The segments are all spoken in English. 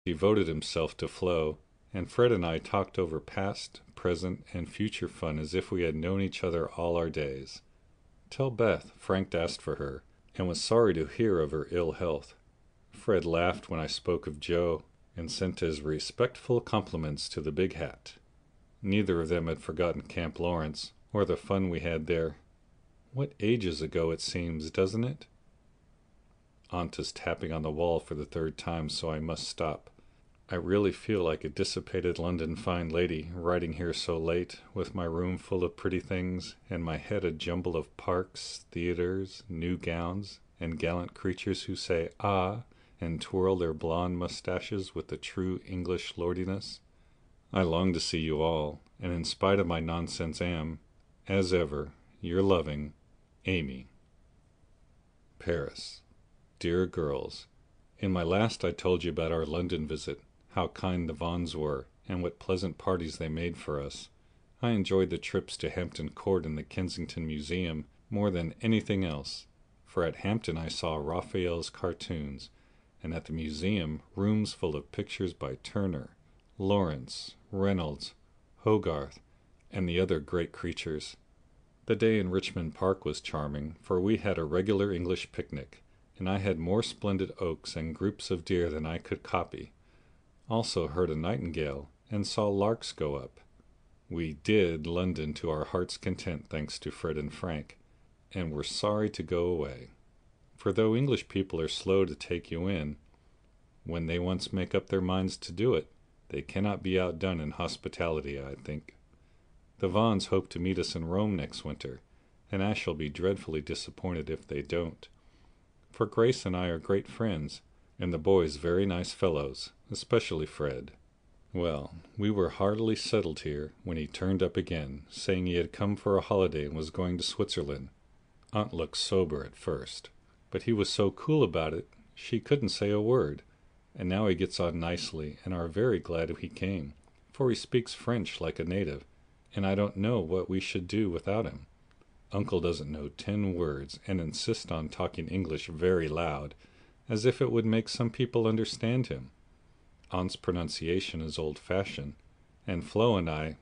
devoted himself to Flo, and Fred and I talked over past, present, and future fun as if we had known each other all our days. "Tell Beth Frank asked for her, and was sorry to hear of her ill health." Fred laughed when I spoke of Joe, and sent his respectful compliments to the big hat. Neither of them had forgotten Camp Lawrence, or the fun we had there. What ages ago it seems, doesn't it? Aunt is tapping on the wall for the third time, so I must stop. I really feel like a dissipated London fine lady, riding here so late, with my room full of pretty things, and my head a jumble of parks, theatres, new gowns, and gallant creatures who say "ah" and twirl their blonde moustaches with the true English lordliness. I long to see you all, and in spite of my nonsense am, as ever, your loving Amy. Paris. Dear girls, in my last I told you about our London visit, how kind the Vaughans were, and what pleasant parties they made for us. I enjoyed the trips to Hampton Court and the Kensington Museum more than anything else, for at Hampton I saw Raphael's cartoons, and at the museum rooms full of pictures by Turner, Lawrence, Reynolds, Hogarth, and the other great creatures. The day in Richmond Park was charming, for we had a regular English picnic, and I had more splendid oaks and groups of deer than I could copy. Also heard a nightingale, and saw larks go up. We did London to our heart's content, thanks to Fred and Frank, and were sorry to go away. For though English people are slow to take you in, when they once make up their minds to do it, they cannot be outdone in hospitality, I think. The Vaughans hope to meet us in Rome next winter, and I shall be dreadfully disappointed if they don't. For Grace and I are great friends, and the boys very nice fellows, especially Fred. Well, we were heartily settled here when he turned up again, saying he had come for a holiday and was going to Switzerland. Aunt looked sober at first, but he was so cool about it she couldn't say a word, and now he gets on nicely and are very glad he came, for he speaks French like a native, and I don't know what we should do without him. Uncle doesn't know 10 words and insists on talking English very loud, as if it would make some people understand him. Aunt's pronunciation is old-fashioned, and Flo and I,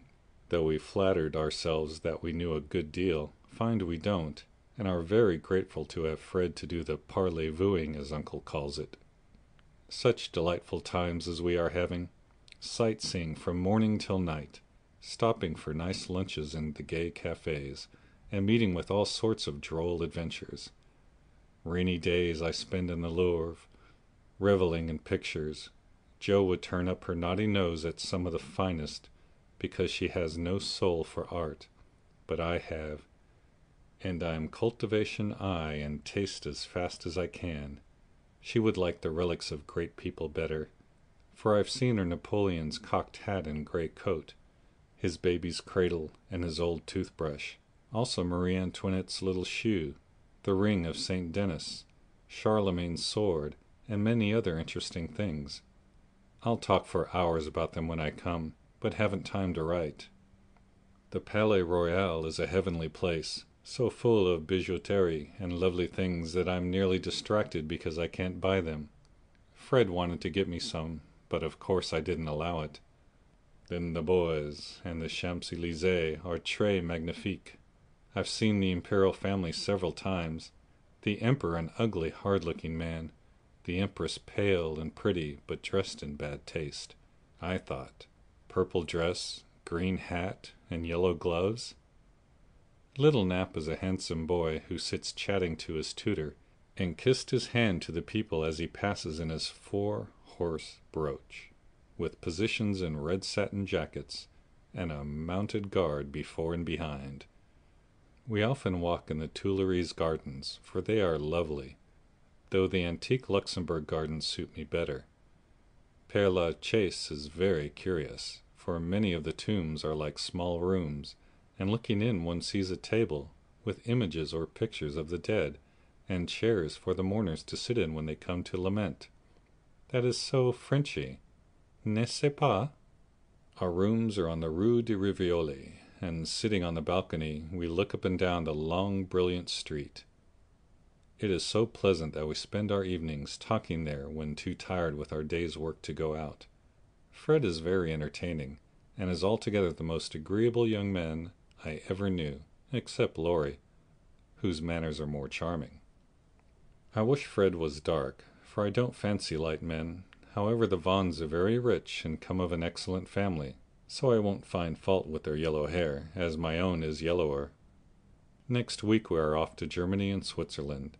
though we flattered ourselves that we knew a good deal, find we don't, and are very grateful to have Fred to do the parlez-vouing, as Uncle calls it. Such delightful times as we are having, sightseeing from morning till night, stopping for nice lunches in the gay cafes, and meeting with all sorts of droll adventures. Rainy days I spend in the Louvre, reveling in pictures. Jo would turn up her naughty nose at some of the finest, because she has no soul for art, but I have, and I'm cultivation eye and taste as fast as I can. She would like the relics of great people better, for I've seen her Napoleon's cocked hat and grey coat, his baby's cradle, and his old toothbrush, also Marie Antoinette's little shoe, the ring of St. Denis, Charlemagne's sword, and many other interesting things. I'll talk for hours about them when I come, but haven't time to write. The Palais Royal is a heavenly place, so full of bijouterie and lovely things that I'm nearly distracted because I can't buy them. Fred wanted to get me some, but of course I didn't allow it. Then the Bois and the Champs-Élysées are très magnifiques. I've seen the imperial family several times. The emperor an ugly, hard-looking man. The empress pale and pretty, but dressed in bad taste, I thought. Purple dress, green hat, and yellow gloves. Little Nap is a handsome boy who sits chatting to his tutor, and kissed his hand to the people as he passes in his 4-horse brooch, with positions in red satin jackets, and a mounted guard before and behind. We often walk in the Tuileries gardens, for they are lovely, though the antique Luxembourg gardens suit me better. Père Lachaise is very curious, for many of the tombs are like small rooms, and looking in one sees a table with images or pictures of the dead, and chairs for the mourners to sit in when they come to lament. That is so Frenchy, n'est-ce pas? Our rooms are on the Rue de Rivoli, and sitting on the balcony we look up and down the long brilliant street. It is so pleasant that we spend our evenings talking there when too tired with our day's work to go out. Fred is very entertaining, and is altogether the most agreeable young man I ever knew, except Laurie, whose manners are more charming. I wish Fred was dark, for I don't fancy light men. However, the Vaughns are very rich and come of an excellent family, so I won't find fault with their yellow hair, as my own is yellower. Next week we are off to Germany and Switzerland,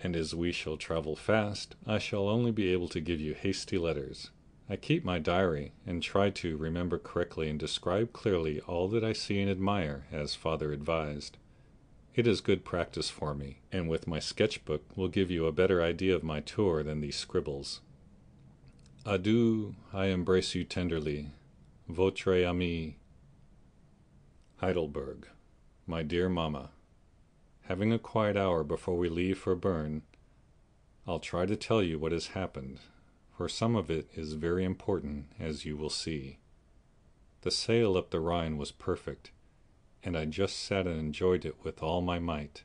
and as we shall travel fast, I shall only be able to give you hasty letters. I keep my diary, and try to remember correctly and describe clearly all that I see and admire, as father advised. It is good practice for me, and with my sketch-book will give you a better idea of my tour than these scribbles. Adieu, I embrace you tenderly. Votre ami, Heidelberg. My dear Mamma, having a quiet hour before we leave for Bern, I'll try to tell you what has happened, for some of it is very important, as you will see. The sail up the Rhine was perfect, and I just sat and enjoyed it with all my might.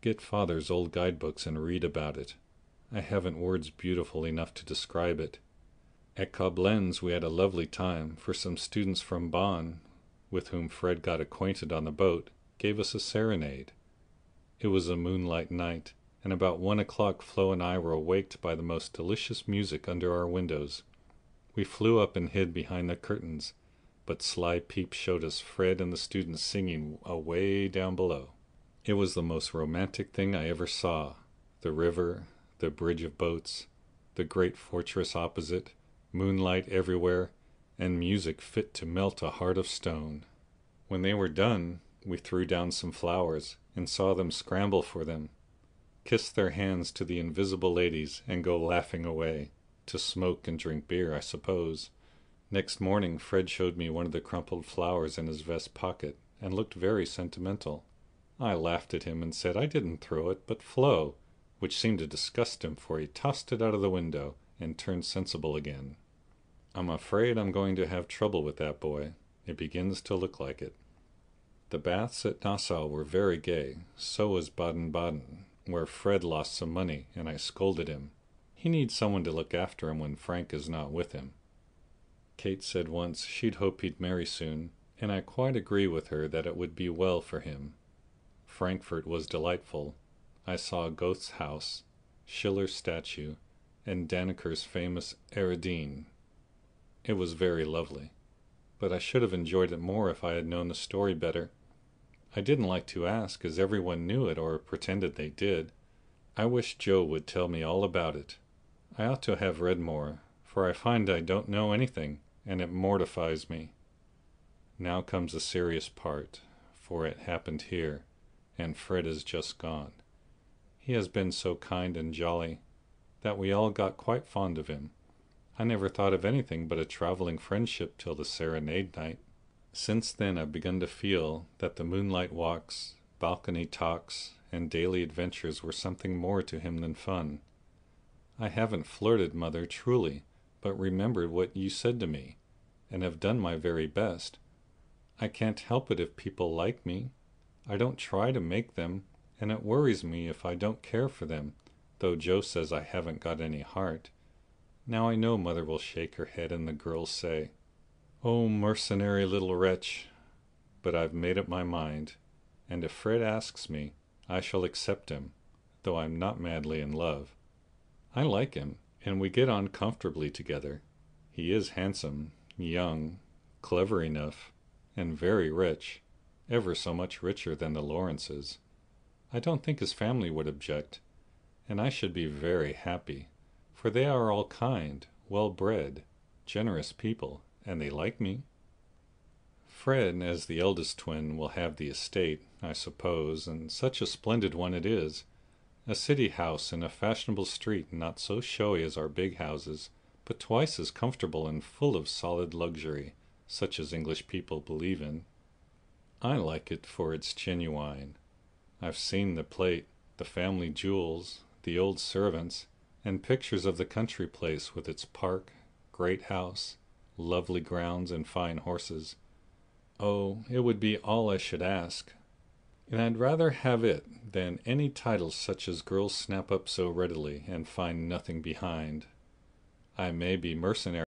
Get father's old guidebooks and read about it. I haven't words beautiful enough to describe it. At Koblenz we had a lovely time, for some students from Bonn, with whom Fred got acquainted on the boat, gave us a serenade. It was a moonlight night, and about 1 o'clock Flo and I were awaked by the most delicious music under our windows. We flew up and hid behind the curtains, but sly peeps showed us Fred and the students singing away down below. It was the most romantic thing I ever saw. The river, the bridge of boats, the great fortress opposite, moonlight everywhere, and music fit to melt a heart of stone. When they were done, we threw down some flowers, and saw them scramble for them, kiss their hands to the invisible ladies, and go laughing away, to smoke and drink beer, I suppose. Next morning Fred showed me one of the crumpled flowers in his vest pocket, and looked very sentimental. I laughed at him and said I didn't throw it, but Flo, which seemed to disgust him, for he tossed it out of the window and turned sensible again. I'm afraid I'm going to have trouble with that boy. It begins to look like it. The baths at Nassau were very gay. So was Baden-Baden, where Fred lost some money, and I scolded him. He needs someone to look after him when Frank is not with him. Kate said once she'd hope he'd marry soon, and I quite agree with her that it would be well for him. Frankfurt was delightful. I saw Goethe's house, Schiller's statue, and Danneker's famous Eridine. It was very lovely, but I should have enjoyed it more if I had known the story better. I didn't like to ask, as everyone knew it or pretended they did. I wish Joe would tell me all about it. I ought to have read more, for I find I don't know anything, and it mortifies me. Now comes the serious part, for it happened here, and Fred is just gone. He has been so kind and jolly that we all got quite fond of him. I never thought of anything but a traveling friendship till the serenade night. Since then I've begun to feel that the moonlight walks, balcony talks, and daily adventures were something more to him than fun. I haven't flirted, Mother, truly, but remembered what you said to me, and have done my very best. I can't help it if people like me. I don't try to make them, and it worries me if I don't care for them, though Joe says I haven't got any heart. Now I know Mother will shake her head and the girls say, "Oh, mercenary little wretch," but I've made up my mind, and if Fred asks me, I shall accept him, though I'm not madly in love. I like him, and we get on comfortably together. He is handsome, young, clever enough, and very rich, ever so much richer than the Lawrences. I don't think his family would object, and I should be very happy, for they are all kind, well-bred, generous people, and they like me. Fred, as the eldest twin, will have the estate, I suppose, and such a splendid one it is. A city house in a fashionable street, not so showy as our big houses, but twice as comfortable and full of solid luxury, such as English people believe in. I like it for its genuine. I've seen the plate, the family jewels, the old servants, and pictures of the country place with its park, great house, lovely grounds, and fine horses. Oh, it would be all I should ask. And I'd rather have it than any titles such as girls snap up so readily and find nothing behind. I may be mercenary